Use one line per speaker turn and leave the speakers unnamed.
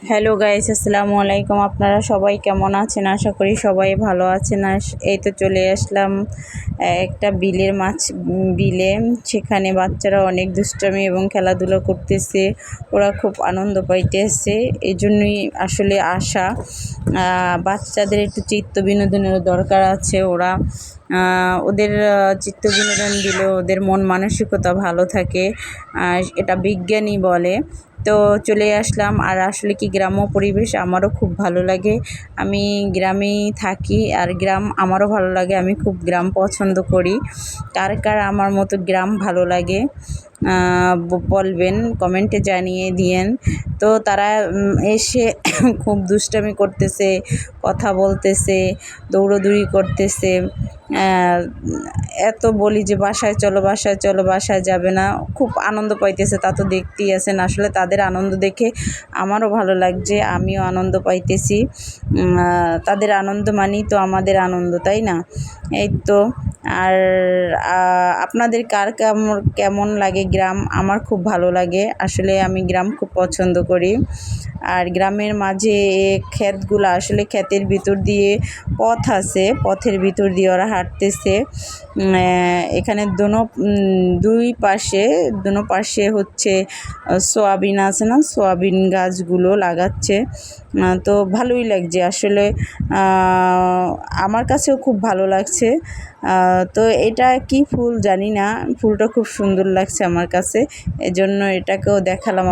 Hello guys, আসসালামু আলাইকুম। আপনারা সবাই কেমন আছেন? আশা করি সবাই ভালো আছেন। এই তো চলে আসলাম একটা বিলের বিলে। সেখানে বাচ্চারা অনেক দুষ্টামি এবং খেলাধুলা করতেছে। ওরা খুব আনন্দ পাইতেছে, এই জন্যই আসলে আসা। বাচ্চাদের একটু চিত্ত বিনোদনেরও দরকার আছে। ওদের চিত্ত বিনোদন দিলে ওদের মন মানসিকতা ভালো থাকে, এটা বিজ্ঞানী বলে। তো চলে আসলাম। আর আসলে কি, গ্রাম্য পরিবেশ আমারও খুব ভালো লাগে। আমি গ্রামেই থাকি, আর গ্রাম আমারও ভালো লাগে। আমি খুব গ্রাম পছন্দ করি। কার কার আমার মতো গ্রাম ভালো লাগে বলবেন, কমেন্টে জানিয়ে দিয়েন। তো তারা এসে খুব দুষ্টামি করতেছে, কথা বলতেছে, দৌড়োদৌড়ি করতেছে। এত বলি যে বাসায় চলো, বাসায় চলো, বাসায় যাবে না। খুব আনন্দ পাইতেছে, তা তো দেখতেই আছেন। আসলে তাদের আনন্দ দেখে আমারও ভালো লাগছে, আমিও আনন্দ পাইতেছি। তাদের আনন্দ মানেই তো আমাদের আনন্দ, তাই না? এই তো। আর আপনাদের কার কেমন লাগে গ্রাম? আমার খুব ভালো লাগে। আসলে আমি গ্রাম খুব পছন্দ করি। আর গ্রামের মাঝে ক্ষেতগুলো, আসলে ক্ষেতের ভিতর দিয়ে পথ আছে, পথের ভিতর দিয়ে ওরা হাঁটতেছে। এখানে দুই পাশে হচ্ছে সোয়াবিন আছে না, সোয়াবিন গাছগুলো লাগাচ্ছে। তো ভালোই লাগছে আসলে। আমার কাছেও খুব ভালো লাগছে। তো এটা কি ফুল জানি না, ফুলটা খুব সুন্দর লাগছে আমার কাছে, এজন্য এটাকেও দেখালাম।